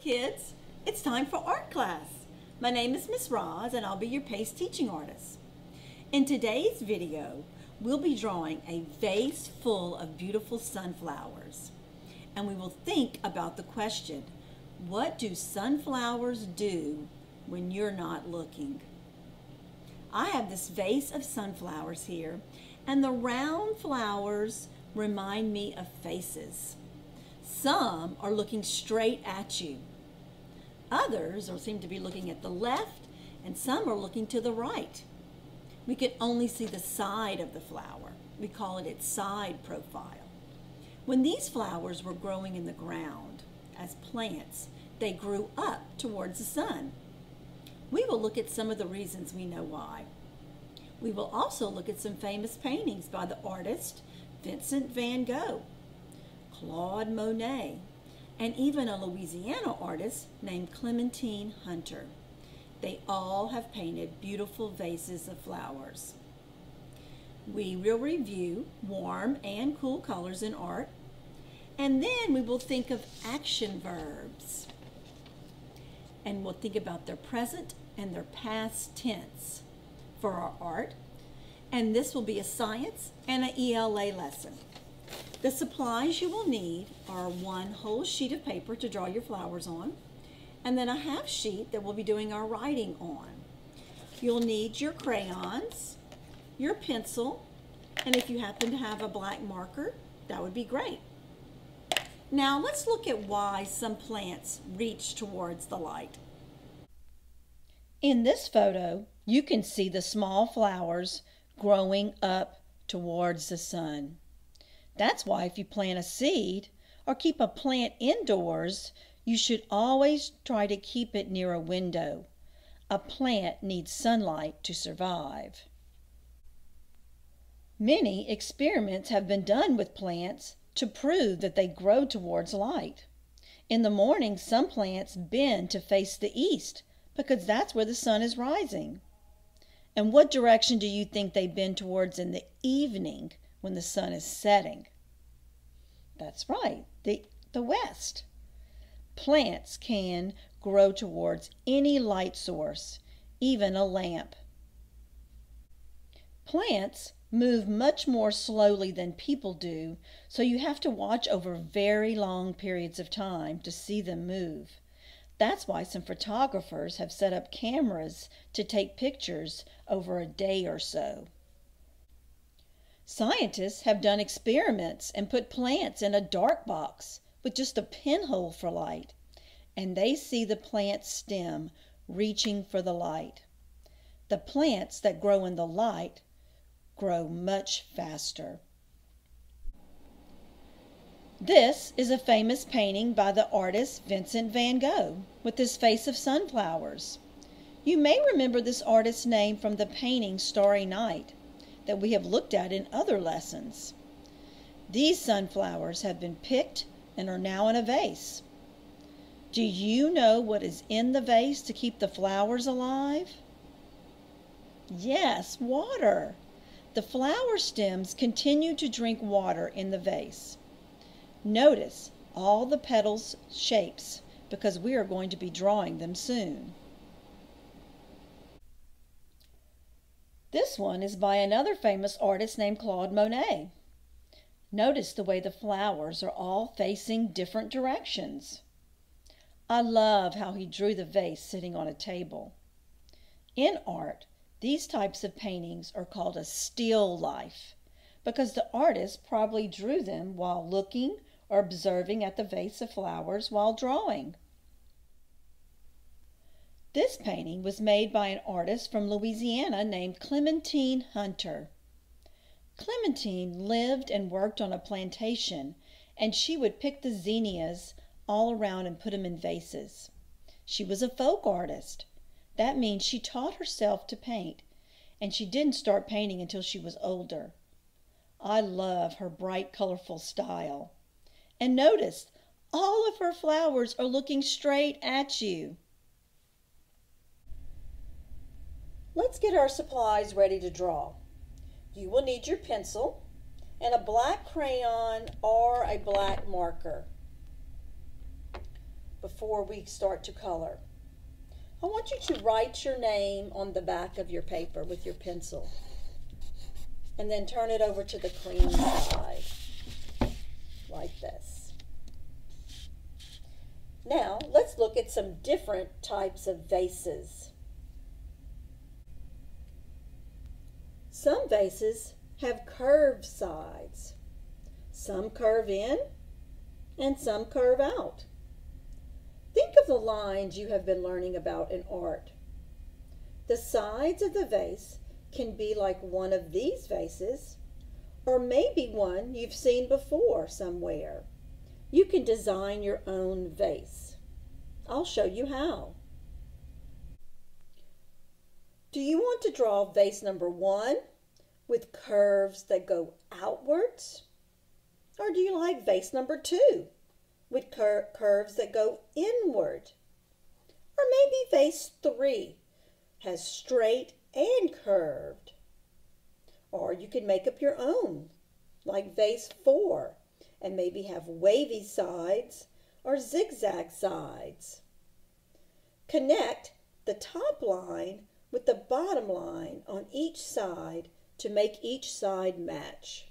kids, it's time for art class. My name is Miss Roz and I'll be your PACE teaching artist. In today's video, we'll be drawing a vase full of beautiful sunflowers. And we will think about the question, what do sunflowers do when you're not looking? I have this vase of sunflowers here, and the round flowers remind me of faces. Some are looking straight at you. Others seem to be looking at the left, and some are looking to the right. We can only see the side of the flower. We call it its side profile. When these flowers were growing in the ground as plants, they grew up towards the sun. We will look at some of the reasons we know why. We will also look at some famous paintings by the artist Vincent van Gogh, Claude Monet, and even a Louisiana artist named Clementine Hunter. They all have painted beautiful vases of flowers. We will review warm and cool colors in art, and then we will think of action verbs. And we'll think about their present and their past tense for our art. And this will be a science and an ELA lesson. The supplies you will need are one whole sheet of paper to draw your flowers on, and then a half sheet that we'll be doing our writing on. You'll need your crayons, your pencil, and if you happen to have a black marker, that would be great. Now let's look at why some plants reach towards the light. In this photo, you can see the small flowers growing up towards the sun. That's why if you plant a seed or keep a plant indoors, you should always try to keep it near a window. A plant needs sunlight to survive. Many experiments have been done with plants to prove that they grow towards light. In the morning, some plants bend to face the east because that's where the sun is rising. And what direction do you think they bend towards in the evening when the sun is setting? That's right, the west. Plants can grow towards any light source, even a lamp. Plants move much more slowly than people do, so you have to watch over very long periods of time to see them move. That's why some photographers have set up cameras to take pictures over a day or so. Scientists have done experiments and put plants in a dark box with just a pinhole for light, and they see the plant stem reaching for the light. The plants that grow in the light grow much faster. This is a famous painting by the artist Vincent van Gogh with his face of sunflowers. You may remember this artist's name from the painting Starry Night that we have looked at in other lessons. These sunflowers have been picked and are now in a vase. Do you know what is in the vase to keep the flowers alive? Yes, water. The flower stems continue to drink water in the vase. Notice all the petals' shapes because we are going to be drawing them soon. This one is by another famous artist named Claude Monet. Notice the way the flowers are all facing different directions. I love how he drew the vase sitting on a table. In art, these types of paintings are called a still life because the artist probably drew them while looking or observing at the vase of flowers while drawing. This painting was made by an artist from Louisiana named Clementine Hunter. Clementine lived and worked on a plantation, and she would pick the zinnias all around and put them in vases. She was a folk artist. That means she taught herself to paint, and she didn't start painting until she was older. I love her bright, colorful style. And notice, all of her flowers are looking straight at you. Let's get our supplies ready to draw. You will need your pencil and a black crayon or a black marker. before we start to color. I want you to write your name on the back of your paper with your pencil and then turn it over to the clean side like this. Now let's look at some different types of vases. Some vases have curved sides. Some curve in and some curve out. Think of the lines you have been learning about in art. The sides of the vase can be like one of these vases, or maybe one you've seen before somewhere. You can design your own vase. I'll show you how. Do you want to draw vase number 1 with curves that go outwards? Or do you like vase number 2 with curves that go inward? Or maybe vase 3 has straight and curved. Or you can make up your own, like vase 4, and maybe have wavy sides or zigzag sides. Connect the top line with the bottom line on each side to make each side match.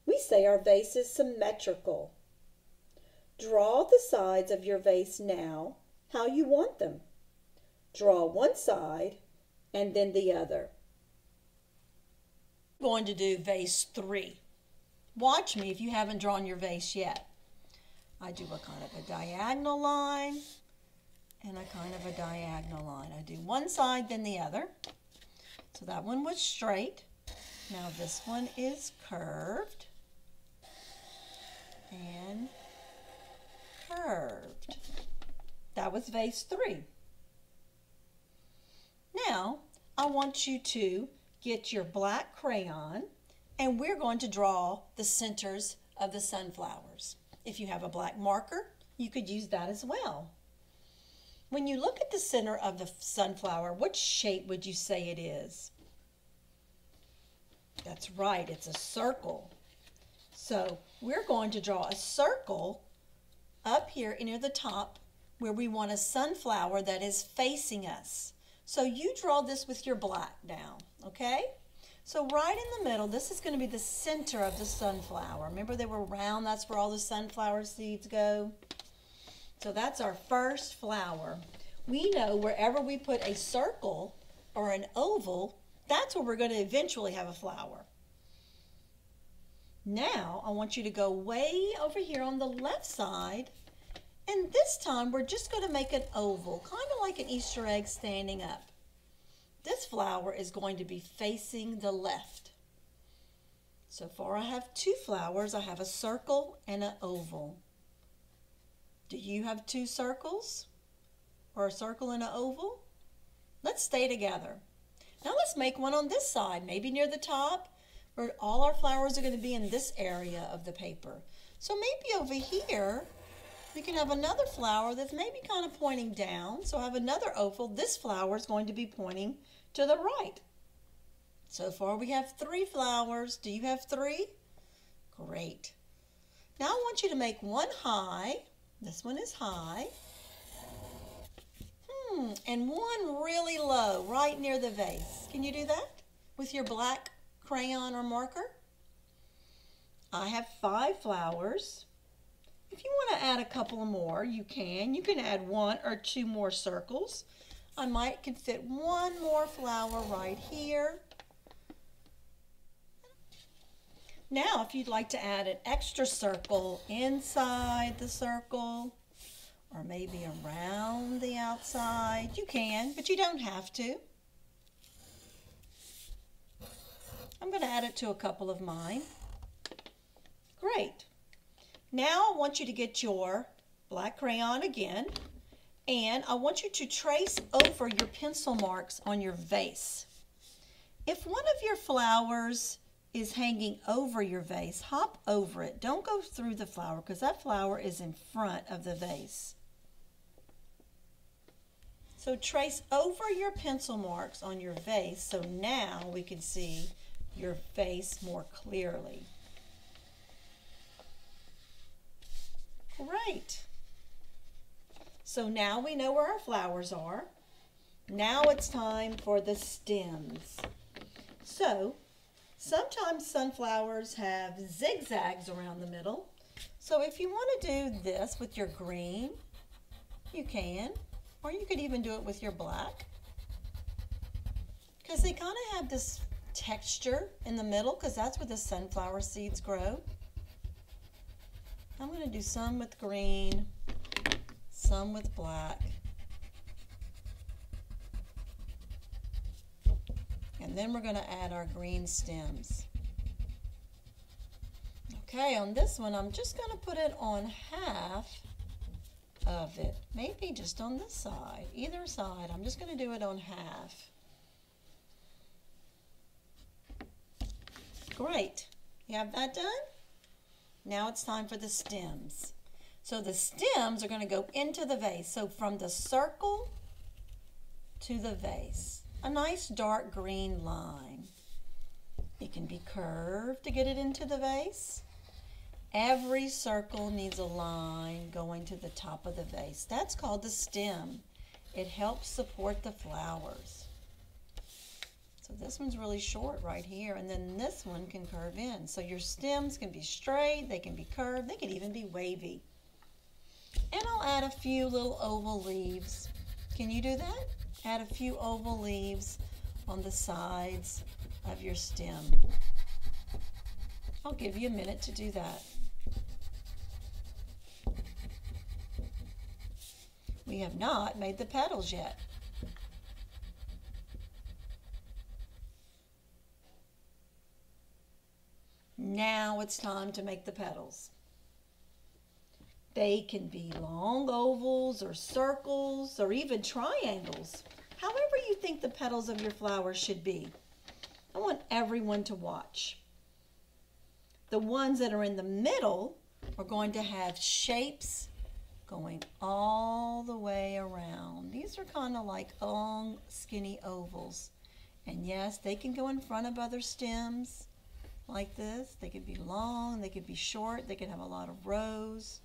We say our vase is symmetrical. Draw the sides of your vase now how you want them. Draw one side and then the other. I'm going to do vase 3. Watch me if you haven't drawn your vase yet. I do a kind of a diagonal line and a kind of a diagonal line. I do one side then the other. So that one was straight. Now this one is curved and curved. That was vase 3. Now I want you to get your black crayon and we're going to draw the centers of the sunflowers. If you have a black marker, you could use that as well. When you look at the center of the sunflower, what shape would you say it is? That's right, it's a circle. So we're going to draw a circle up here near the top where we want a sunflower that is facing us. So you draw this with your black now, okay? So right in the middle, this is going to be the center of the sunflower. Remember they were round, that's where all the sunflower seeds go. So that's our first flower. We know wherever we put a circle or an oval, that's where we're going to eventually have a flower. Now I want you to go way over here on the left side, and this time we're just going to make an oval, kind of like an Easter egg standing up. This flower is going to be facing the left. So far I have 2 flowers. I have a circle and an oval. Do you have 2 circles or a circle and an oval? Let's stay together. Now let's make one on this side, maybe near the top, where all our flowers are going to be in this area of the paper. So maybe over here we can have another flower that's maybe kind of pointing down. So I have another oval. This flower is going to be pointing to the right. So far we have 3 flowers. Do you have 3? Great. Now I want you to make one high. This one is high. And one really low, right near the vase. Can you do that with your black crayon or marker? I have 5 flowers. If you want to add a couple more, you can. You can add 1 or 2 more circles. I might can fit 1 more flower right here. Now, if you'd like to add an extra circle inside the circle, or maybe around the outside, you can, but you don't have to. I'm going to add it to a couple of mine. Great. Now I want you to get your black crayon again, and I want you to trace over your pencil marks on your vase. If one of your flowers is hanging over your vase, hop over it. Don't go through the flower because that flower is in front of the vase. So trace over your pencil marks on your vase so now we can see your vase more clearly. Great. So now we know where our flowers are. Now it's time for the stems. So sometimes sunflowers have zigzags around the middle. So if you want to do this with your green, you can, or you could even do it with your black. Because they kind of have this texture in the middle, because that's where the sunflower seeds grow. I'm going to do some with green, some with black. And then we're going to add our green stems. Okay, on this one, I'm just going to put it on half of it. Maybe just on this side, either side. I'm just going to do it on half. Great. You have that done? Now it's time for the stems. So the stems are going to go into the vase. So from the circle to the vase, a nice dark green line. It can be curved to get it into the vase. Every circle needs a line going to the top of the vase. That's called the stem. It helps support the flowers. So this one's really short right here, and then this one can curve in. So your stems can be straight, they can be curved, they can even be wavy. And I'll add a few little oval leaves. Can you do that? Add a few oval leaves on the sides of your stem. I'll give you a minute to do that. We have not made the petals yet. Now it's time to make the petals. They can be long ovals or circles or even triangles. However you think the petals of your flowers should be. I want everyone to watch. The ones that are in the middle are going to have shapes going all the way around. These are kind of like long, skinny ovals. And yes, they can go in front of other stems like this. They could be long, they could be short, they could have a lot of rows.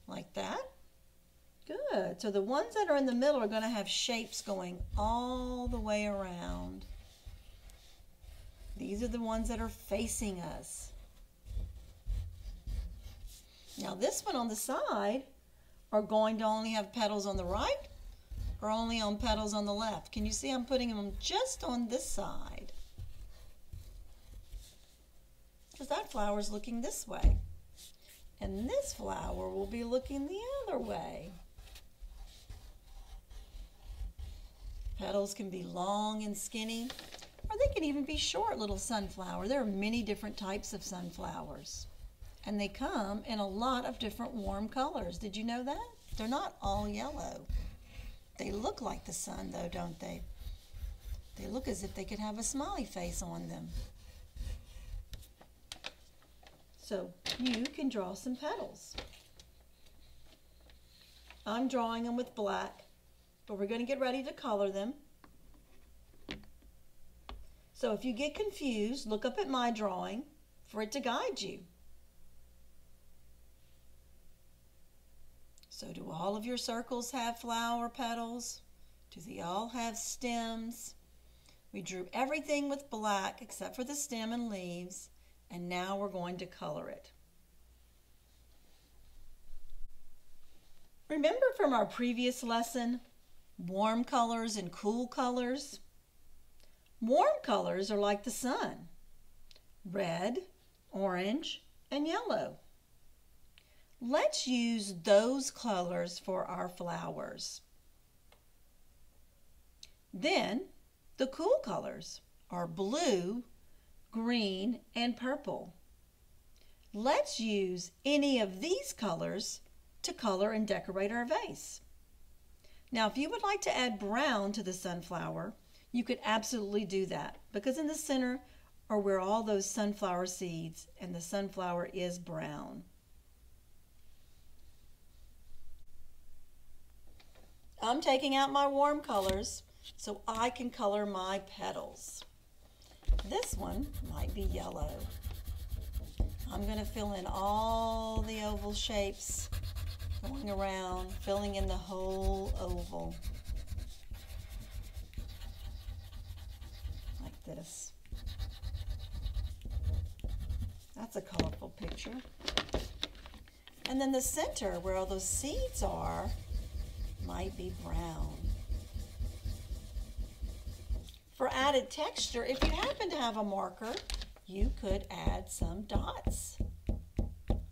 Like that. Good. So the ones that are in the middle are going to have shapes going all the way around. These are the ones that are facing us. Now this one on the side are going to only have petals on the right or only on petals on the left. Can you see I'm putting them just on this side? Because that flower is looking this way. And this flower will be looking the other way. Petals can be long and skinny, or they can even be short little sunflower. There are many different types of sunflowers. And they come in a lot of different warm colors. Did you know that? They're not all yellow. They look like the sun though, don't they? They look as if they could have a smiley face on them. So you can draw some petals. I'm drawing them with black, but we're going to get ready to color them. So if you get confused, look up at my drawing for it to guide you. So do all of your circles have flower petals? Do they all have stems? We drew everything with black except for the stem and leaves. And now we're going to color it. Remember from our previous lesson, warm colors and cool colors? Warm colors are like the sun, red, orange, and yellow. Let's use those colors for our flowers. Then the cool colors are blue, green, and purple. Let's use any of these colors to color and decorate our vase. Now, if you would like to add brown to the sunflower, you could absolutely do that, because in the center are where all those sunflower seeds, and the sunflower is brown. I'm taking out my warm colors so I can color my petals. This one might be yellow. I'm going to fill in all the oval shapes going around, filling in the whole oval. Like this. That's a colorful picture. And then the center, where all those seeds are, might be brown. For added texture, if you happen to have a marker, you could add some dots.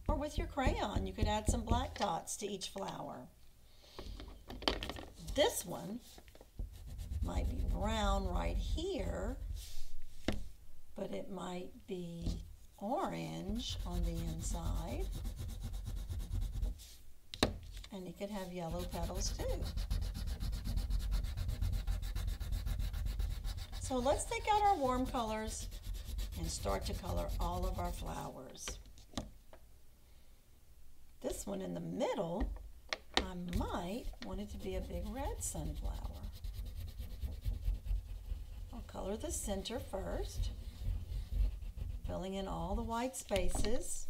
Or with your crayon, you could add some black dots to each flower. This one might be brown right here, but it might be orange on the inside. And it could have yellow petals too. So let's take out our warm colors and start to color all of our flowers. This one in the middle, I might want it to be a big red sunflower. I'll color the center first, filling in all the white spaces.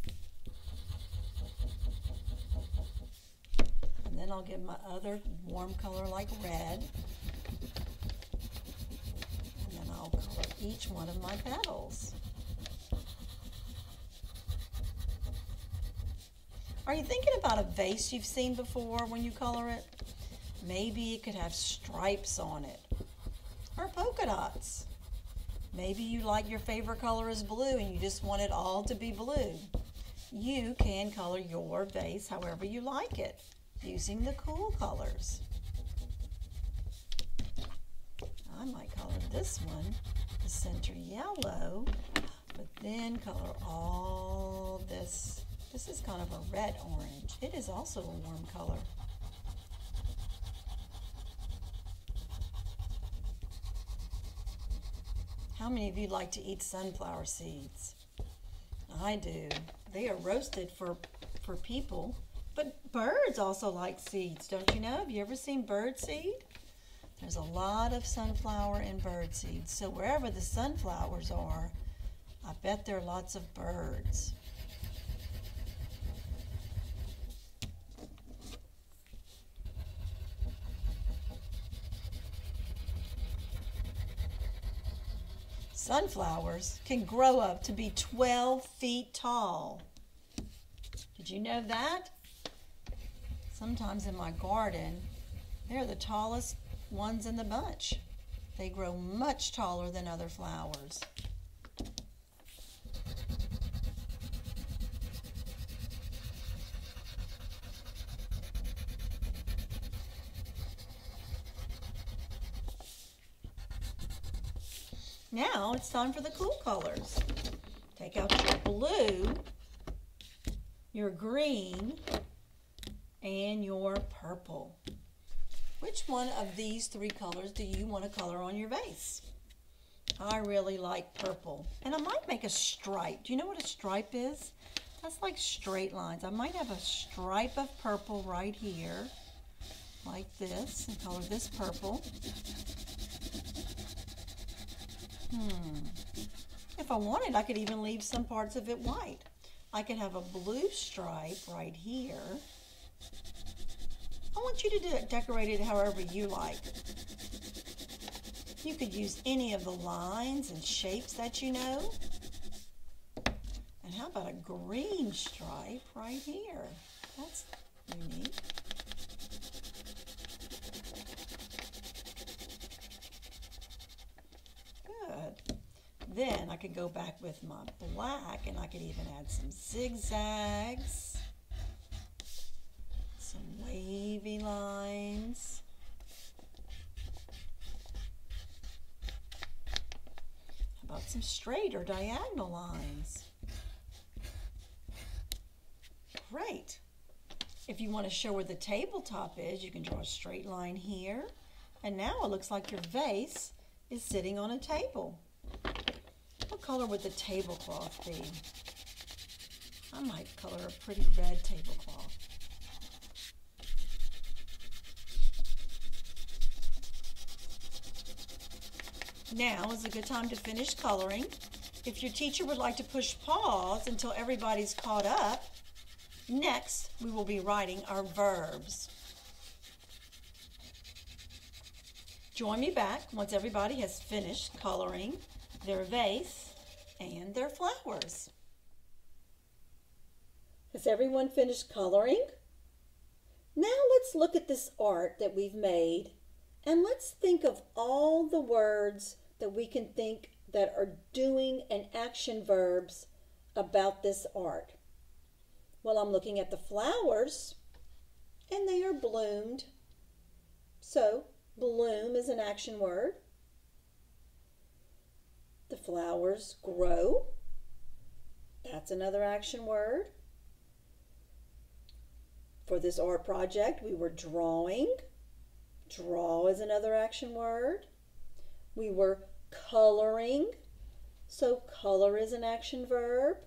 And then I'll give my other warm color like red. And then I'll color each one of my petals. Are you thinking about a vase you've seen before when you color it? Maybe it could have stripes on it, or polka dots. Maybe you like your favorite color is blue and you just want it all to be blue. You can color your vase however you like it, using the cool colors. I might color this one, the center yellow, but then color all this. This is kind of a red-orange. It is also a warm color. How many of you like to eat sunflower seeds? I do. They are roasted for people, but birds also like seeds, don't you know? Have you ever seen bird seed? There's a lot of sunflower and bird seeds. So wherever the sunflowers are, I bet there are lots of birds. Sunflowers can grow up to be 12 feet tall. Did you know that? Sometimes in my garden, they're the tallest ones in the bunch. They grow much taller than other flowers. Now it's time for the cool colors. Take out your blue, your green, and your purple. Which one of these three colors do you want to color on your vase? I really like purple. And I might make a stripe. Do you know what a stripe is? That's like straight lines. I might have a stripe of purple right here, like this, and color this purple. If I wanted, I could even leave some parts of it white. I could have a blue stripe right here. I want you to decorate it however you like. You could use any of the lines and shapes that you know. And how about a green stripe right here? That's unique. Good. Then I could go back with my black and I could even add some zigzags, some wavy lines. How about some straight or diagonal lines? Great. If you want to show where the tabletop is, you can draw a straight line here. And now it looks like your vase is sitting on a table. What color would the tablecloth be? I might color a pretty red tablecloth. Now is a good time to finish coloring. If your teacher would like to push pause until everybody's caught up, Next, we will be writing our verbs. Join me back once everybody has finished coloring their vase and their flowers. Has everyone finished coloring? Now let's look at this art that we've made and let's think of all the words that we can think that are doing and action verbs about this art. Well, I'm looking at the flowers and they are bloomed. So, bloom is an action word. The flowers grow. That's another action word. For this art project, we were drawing. Draw is another action word. We were coloring. So color is an action verb.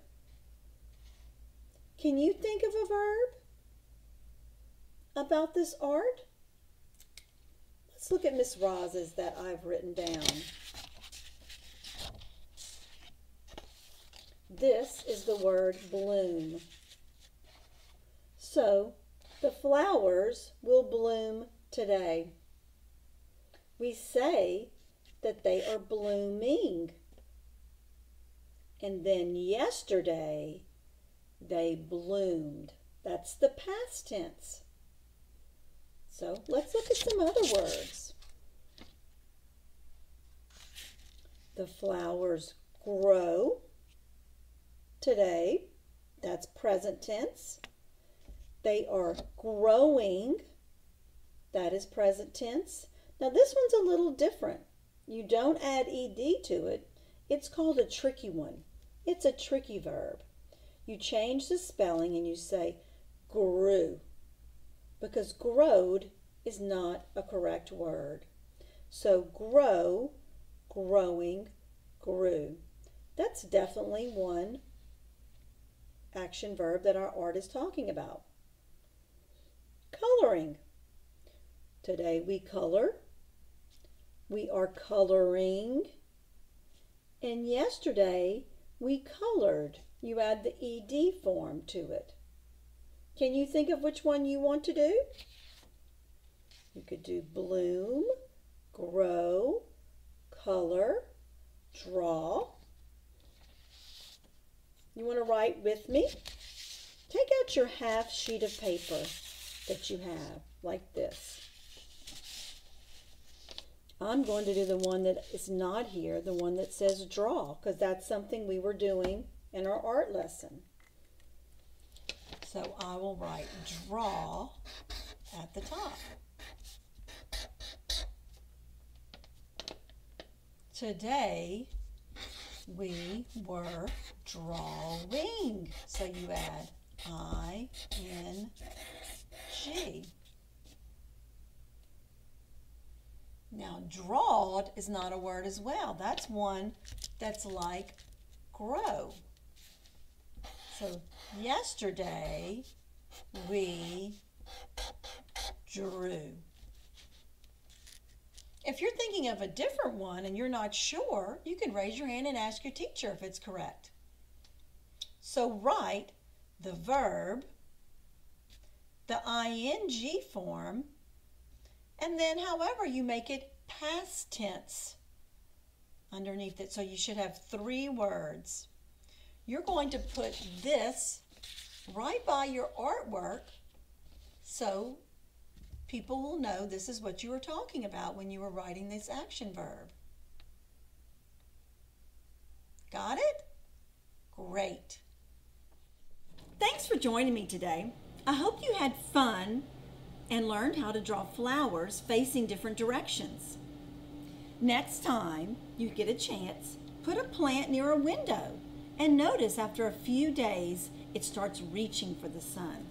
Can you think of a verb about this art? Let's look at Miss Roz's that I've written down. This is the word bloom. So, the flowers will bloom today. We say that they are blooming. And then yesterday, they bloomed. That's the past tense. So let's look at some other words. The flowers grow today. That's present tense. They are growing. That is present tense. Now this one's a little different. You don't add ed to it. It's called a tricky one. It's a tricky verb. You change the spelling and you say grew, because growed is not a correct word. So grow, growing, grew. That's definitely one action verb that our art is talking about. Coloring. Today we color. We are coloring. And yesterday we colored. You add the ed form to it. Can you think of which one you want to do? You could do bloom, grow, color, draw. You want to write with me? Take out your half sheet of paper that you have, like this. I'm going to do the one that is not here, the one that says draw, because that's something we were doing in our art lesson. So I will write draw at the top. Today we were drawing. So you add ing. Now drawed is not a word as well. That's one that's like grow. So yesterday we drew. If you're thinking of a different one and you're not sure, you can raise your hand and ask your teacher if it's correct. So write the verb, the ing form, and then however you make it past tense underneath it. So you should have 3 words. You're going to put this right by your artwork so people will know this is what you were talking about when you were writing this action verb. Got it? Great. Thanks for joining me today. I hope you had fun and learned how to draw flowers facing different directions. Next time you get a chance, put a plant near a window and notice after a few days it starts reaching for the sun.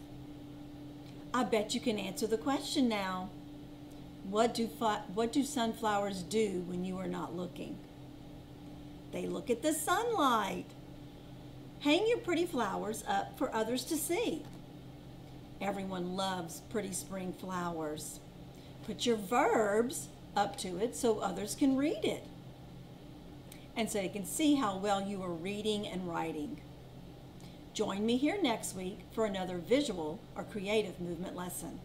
I bet you can answer the question now. What do sunflowers do when you are not looking? They look at the sunlight. Hang your pretty flowers up for others to see. Everyone loves pretty spring flowers. Put your verbs up to it so others can read it, and so they can see how well you are reading and writing. Join me here next week for another visual or creative movement lesson.